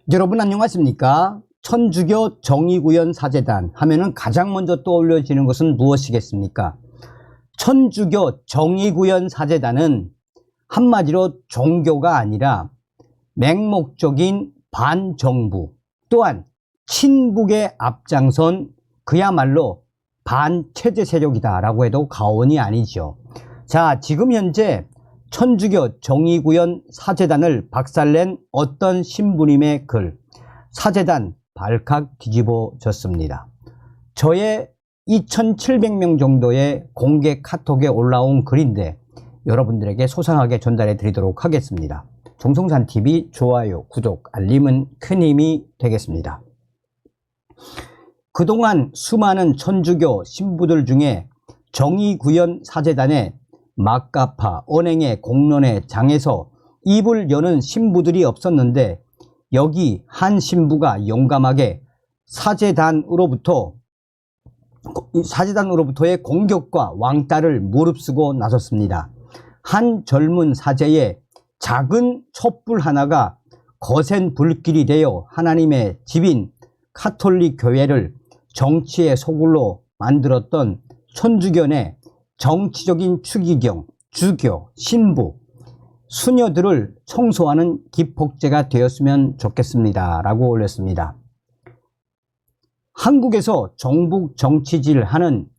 여러분 안녕하십니까? 천주교 정의구현 사제단 하면은 가장 먼저 떠올려지는 것은 무엇이겠습니까? 천주교 정의구현 사제단은 한마디로 종교가 아니라 맹목적인 반정부 또한 친북에 앞장선 그야말로 반체제 세력이다라고 해도 과언이 아니죠. 자, 지금 현재 천주교 정의구현 사제단을 박살낸 어떤 신부님의 글, 사제단 발칵 뒤집어졌습니다. 저의 2700명 정도의 공개 카톡에 올라온 글인데 여러분들에게 소상하게 전달해 드리도록 하겠습니다. 정성산TV 좋아요, 구독, 알림은 큰 힘이 되겠습니다. 그동안 수많은 천주교 신부들 중에 정의구현 사제단의 막가파, 언행의 공론의 장에서 입을 여는 신부들이 없었는데 여기 한 신부가 용감하게 사제단으로부터의 공격과 왕따를 무릅쓰고 나섰습니다. 한 젊은 사제의 작은 촛불 하나가 거센 불길이 되어 하나님의 집인 카톨릭 교회를 정치의 소굴로 만들었던 천주교의 정치적인 추기경, 주교, 신부, 수녀들을 청소하는 기폭제가 되었으면 좋겠습니다 라고 올렸습니다. 한국에서 종북 정치질하는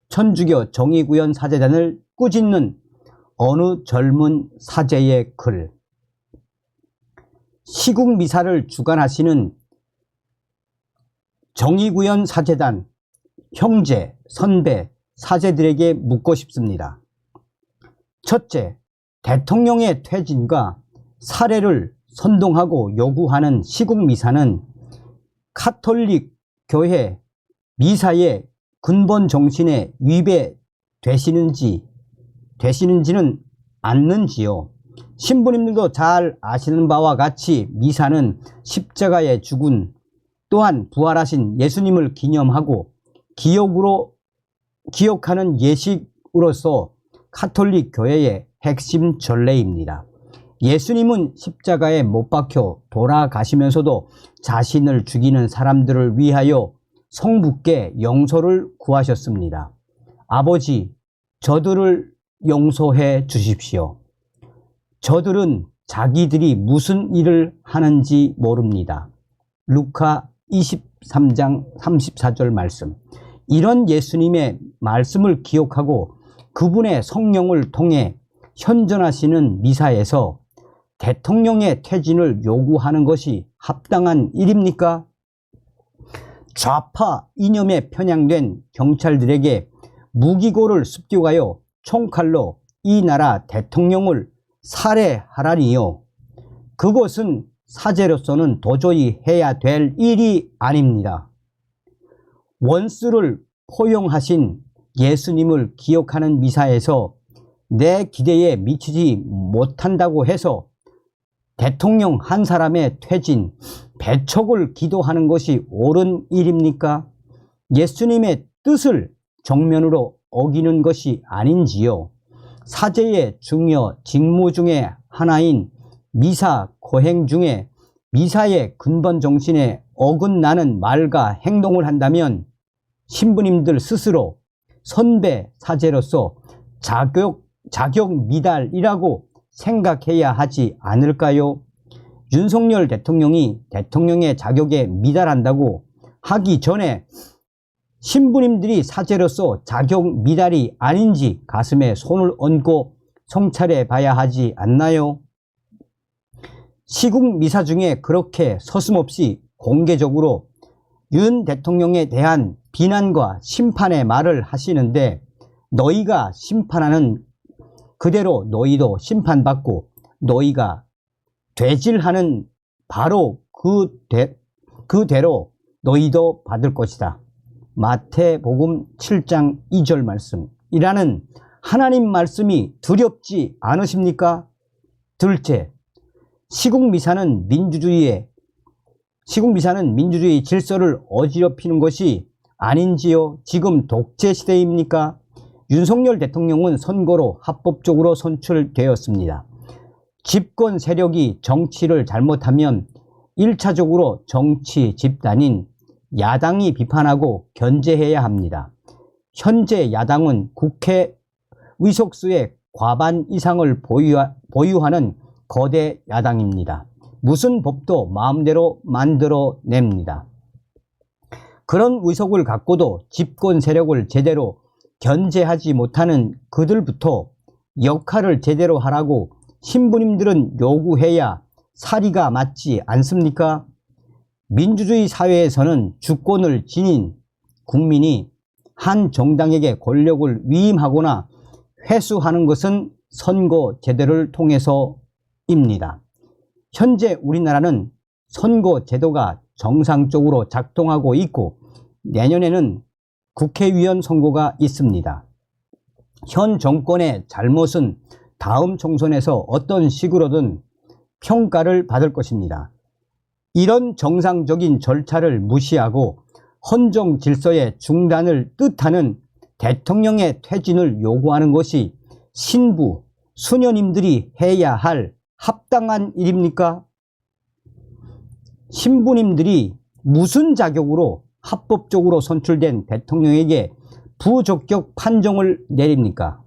천주교 정의구현 사제단을 꾸짖는 어느 젊은 사제의 글, 시국미사를 주관하시는 정의구현 사제단 형제, 선배, 사제들에게 묻고 싶습니다. 첫째, 대통령의 퇴진과 살해를 선동하고 요구하는 시국미사는 카톨릭 교회 미사의 근본 정신에 위배되시는지는 않는지요. 신부님들도 잘 아시는 바와 같이 미사는 십자가에 죽은 또한 부활하신 예수님을 기념하고 기억하는 예식으로서 카톨릭 교회의 핵심 전례입니다. 예수님은 십자가에 못 박혀 돌아가시면서도 자신을 죽이는 사람들을 위하여 성부께 용서를 구하셨습니다. 아버지, 저들을 용서해 주십시오. 저들은 자기들이 무슨 일을 하는지 모릅니다. 루카 23장 34절 말씀. 이런 예수님의 말씀을 기억하고 그분의 성령을 통해 현존하시는 미사에서 대통령의 퇴진을 요구하는 것이 합당한 일입니까? 좌파 이념에 편향된 경찰들에게 무기고를 습격하여 총칼로 이 나라 대통령을 살해하라니요. 그것은 사제로서는 도저히 해야 될 일이 아닙니다. 원수를 포용하신 예수님을 기억하는 미사에서 내 기대에 미치지 못한다고 해서 대통령 한 사람의 퇴진, 배척을 기도하는 것이 옳은 일입니까? 예수님의 뜻을 정면으로 어기는 것이 아닌지요. 사제의 중요 직무 중에 하나인 미사 거행 중에 미사의 근본 정신에 어긋나는 말과 행동을 한다면 신부님들 스스로 선배 사제로서 자격 미달이라고 생각해야 하지 않을까요? 윤석열 대통령이 대통령의 자격에 미달한다고 하기 전에 신부님들이 사제로서 자격 미달이 아닌지 가슴에 손을 얹고 성찰해 봐야 하지 않나요? 시국 미사 중에 그렇게 서슴없이 공개적으로 윤 대통령에 대한 비난과 심판의 말을 하시는데 너희가 심판하는 그대로 너희도 심판받고 너희가 되질하는 바로 그대로 너희도 받을 것이다. 마태복음 7장 2절 말씀이라는 하나님 말씀이 두렵지 않으십니까? 둘째, 시국미사는 민주주의 질서를 어지럽히는 것이 아닌지요? 지금 독재 시대입니까? 윤석열 대통령은 선거로 합법적으로 선출되었습니다. 집권 세력이 정치를 잘못하면 1차적으로 정치 집단인 야당이 비판하고 견제해야 합니다. 현재 야당은 국회 의석수의 과반 이상을 보유하는 거대 야당입니다. 무슨 법도 마음대로 만들어냅니다. 그런 의석을 갖고도 집권 세력을 제대로 견제하지 못하는 그들부터 역할을 제대로 하라고 신부님들은 요구해야 사리가 맞지 않습니까? 민주주의 사회에서는 주권을 지닌 국민이 한 정당에게 권력을 위임하거나 회수하는 것은 선거 제도를 통해서입니다. 현재 우리나라는 선거 제도가 정상적으로 작동하고 있고 내년에는 국회의원 선거가 있습니다. 현 정권의 잘못은 다음 총선에서 어떤 식으로든 평가를 받을 것입니다. 이런 정상적인 절차를 무시하고 헌정 질서의 중단을 뜻하는 대통령의 퇴진을 요구하는 것이 신부, 수녀님들이 해야 할 합당한 일입니까? 신부님들이 무슨 자격으로 합법적으로 선출된 대통령에게 부적격 판정을 내립니까?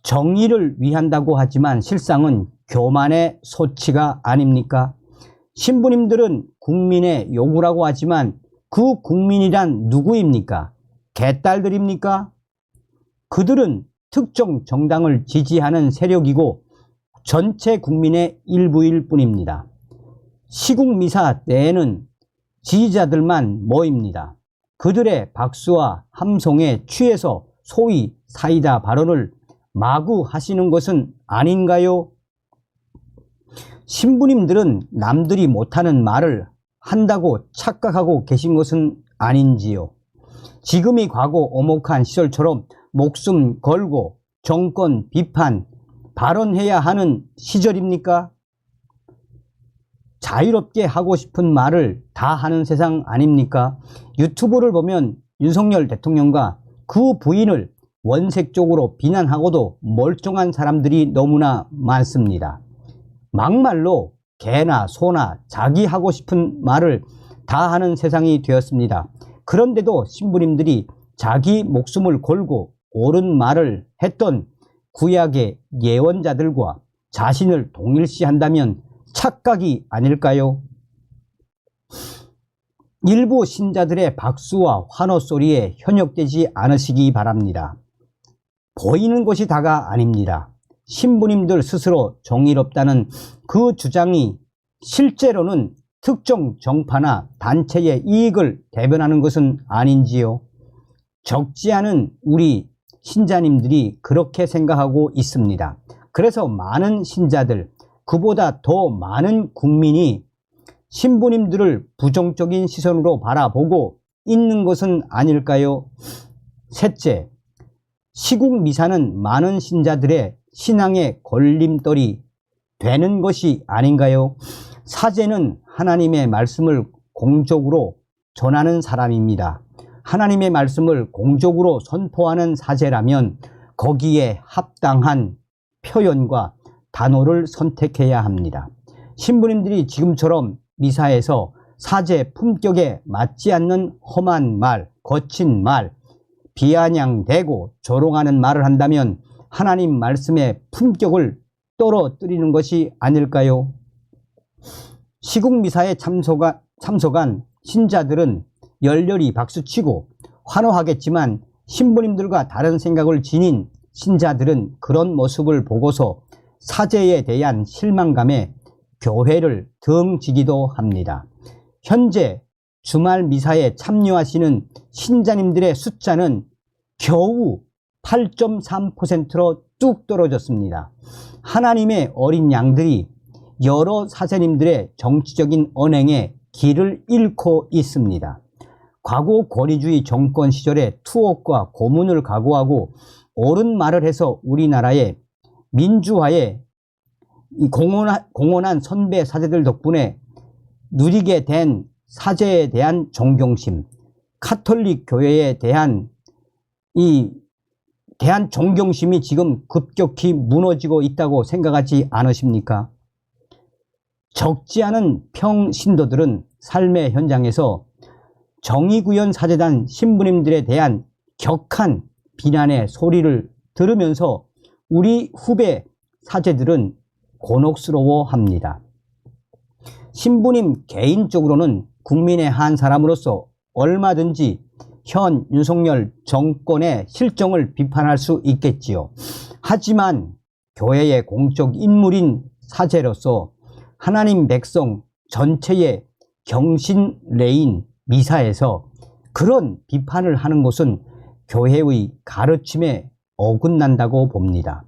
정의를 위한다고 하지만 실상은 교만의 소치가 아닙니까? 신부님들은 국민의 요구라고 하지만 그 국민이란 누구입니까? 개딸들입니까? 그들은 특정 정당을 지지하는 세력이고 전체 국민의 일부일 뿐입니다. 시국미사 때에는 지지자들만 모입니다. 그들의 박수와 함성에 취해서 소위 사이다 발언을 마구 하시는 것은 아닌가요? 신부님들은 남들이 못하는 말을 한다고 착각하고 계신 것은 아닌지요? 지금이 과거 오목한 시절처럼 목숨 걸고 정권 비판, 발언해야 하는 시절입니까? 자유롭게 하고 싶은 말을 다 하는 세상 아닙니까? 유튜브를 보면 윤석열 대통령과 그 부인을 원색적으로 비난하고도 멀쩡한 사람들이 너무나 많습니다. 막말로 개나 소나 자기 하고 싶은 말을 다 하는 세상이 되었습니다. 그런데도 신부님들이 자기 목숨을 걸고 옳은 말을 했던 구약의 예언자들과 자신을 동일시한다면 착각이 아닐까요? 일부 신자들의 박수와 환호 소리에 현혹되지 않으시기 바랍니다. 보이는 것이 다가 아닙니다. 신부님들 스스로 정의롭다는 그 주장이 실제로는 특정 정파나 단체의 이익을 대변하는 것은 아닌지요? 적지 않은 우리 신자님들이 그렇게 생각하고 있습니다. 그래서 많은 신자들, 그보다 더 많은 국민이 신부님들을 부정적인 시선으로 바라보고 있는 것은 아닐까요? 셋째, 시국 미사는 많은 신자들의 신앙의 걸림돌이 되는 것이 아닌가요? 사제는 하나님의 말씀을 공적으로 전하는 사람입니다. 하나님의 말씀을 공적으로 선포하는 사제라면 거기에 합당한 표현과 단어를 선택해야 합니다. 신부님들이 지금처럼 미사에서 사제 품격에 맞지 않는 험한 말, 거친 말, 비아냥대고 조롱하는 말을 한다면 하나님 말씀의 품격을 떨어뜨리는 것이 아닐까요? 시국미사에 참석한 신자들은 열렬히 박수치고 환호하겠지만 신부님들과 다른 생각을 지닌 신자들은 그런 모습을 보고서 사제에 대한 실망감에 교회를 등지기도 합니다. 현재 주말 미사에 참여하시는 신자님들의 숫자는 겨우 8.3%로 뚝 떨어졌습니다. 하나님의 어린 양들이 여러 사제님들의 정치적인 언행에 길을 잃고 있습니다. 과거 권위주의 정권 시절에 투옥과 고문을 각오하고 옳은 말을 해서 우리나라의 민주화에 공헌한 선배 사제들 덕분에 누리게 된 사제에 대한 존경심, 카톨릭 교회에 대한 존경심이 지금 급격히 무너지고 있다고 생각하지 않으십니까? 적지 않은 평신도들은 삶의 현장에서 정의구현 사제단 신부님들에 대한 격한 비난의 소리를 들으면서 우리 후배 사제들은 곤혹스러워합니다. 신부님 개인적으로는 국민의 한 사람으로서 얼마든지 현 윤석열 정권의 실정을 비판할 수 있겠지요. 하지만 교회의 공적 인물인 사제로서 하나님 백성 전체의 경신례인 미사에서 그런 비판을 하는 것은 교회의 가르침에 어긋난다고 봅니다.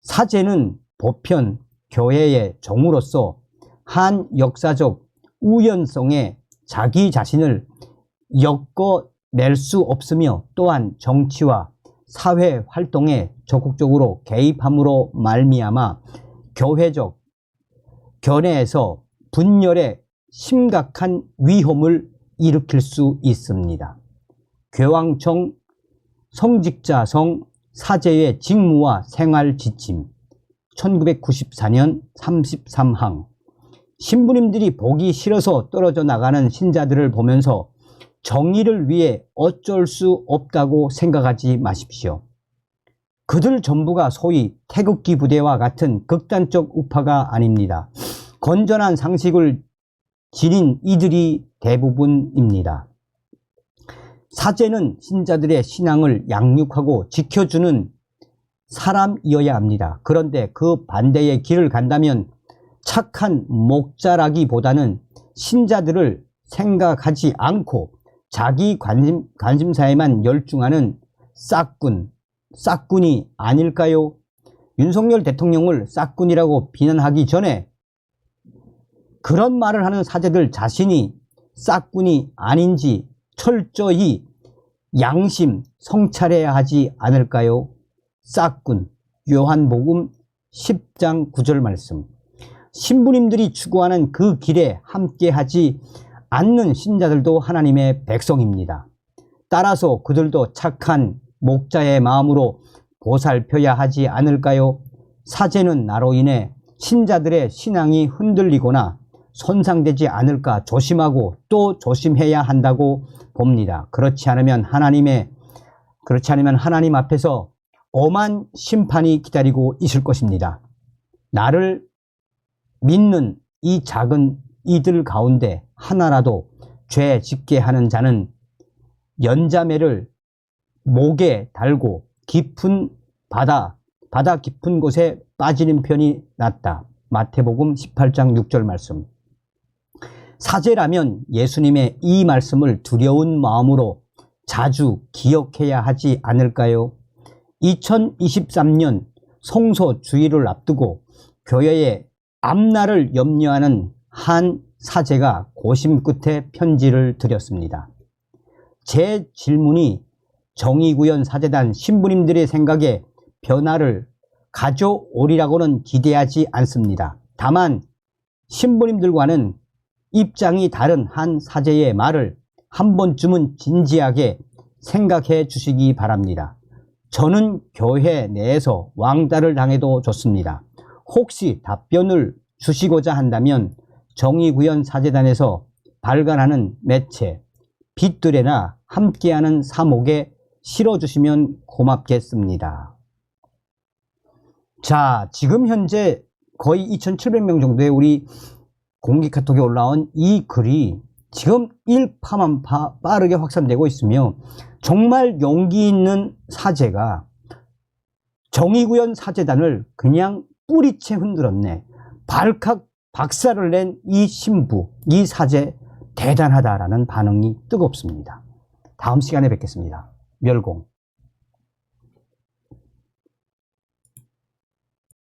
사제는 보편 교회의 종으로서 한 역사적 우연성에 자기 자신을 엮어낼 수 없으며 또한 정치와 사회 활동에 적극적으로 개입함으로 말미암아 교회적 견해에서 분열의 심각한 위험을 일으킬 수 있습니다. 교황청 성직자성 사제의 직무와 생활 지침 1994년 33항 신부님들이 보기 싫어서 떨어져 나가는 신자들을 보면서 정의를 위해 어쩔 수 없다고 생각하지 마십시오. 그들 전부가 소위 태극기 부대와 같은 극단적 우파가 아닙니다. 건전한 상식을 지닌 이들이 대부분입니다. 사제는 신자들의 신앙을 양육하고 지켜주는 사람이어야 합니다. 그런데 그 반대의 길을 간다면 착한 목자라기보다는 신자들을 생각하지 않고 자기 관심사에만 열중하는 싹군이 아닐까요? 윤석열 대통령을 싹군이라고 비난하기 전에 그런 말을 하는 사제들 자신이 싹군이 아닌지 철저히 양심 성찰해야 하지 않을까요? 싹군, 요한복음 10장 9절 말씀. 신부님들이 추구하는 그 길에 함께하지 않는 신자들도 하나님의 백성입니다. 따라서 그들도 착한 목자의 마음으로 보살펴야 하지 않을까요? 사제는 나로 인해 신자들의 신앙이 흔들리거나 손상되지 않을까 조심하고 또 조심해야 한다고 봅니다. 그렇지 않으면 하나님 앞에서 엄한 심판이 기다리고 있을 것입니다. 나를 믿는 이 작은 이들 가운데 하나라도 죄 짓게 하는 자는 연자매를 목에 달고 깊은 바다 깊은 곳에 빠지는 편이 낫다. 마태복음 18장 6절 말씀. 사제라면 예수님의 이 말씀을 두려운 마음으로 자주 기억해야 하지 않을까요? 2023년 성소 주일을 앞두고 교회의 앞날을 염려하는 한 사제가 고심 끝에 편지를 드렸습니다. 제 질문이 정의구현 사제단 신부님들의 생각에 변화를 가져오리라고는 기대하지 않습니다. 다만 신부님들과는 입장이 다른 한 사제의 말을 한 번쯤은 진지하게 생각해 주시기 바랍니다. 저는 교회 내에서 왕따를 당해도 좋습니다. 혹시 답변을 주시고자 한다면 정의구현 사제단에서 발간하는 매체 빛들에나 함께하는 사목에 실어주시면 고맙겠습니다. 자, 지금 현재 거의 2,700명 정도의 우리 공개 카톡에 올라온 이 글이 지금 일파만파 빠르게 확산되고 있으며 정말 용기 있는 사제가 정의구현 사제단을 그냥 뿌리채 흔들었네. 발칵 박살을 낸 이 신부, 이 사제 대단하다라는 반응이 뜨겁습니다. 다음 시간에 뵙겠습니다. 멸공.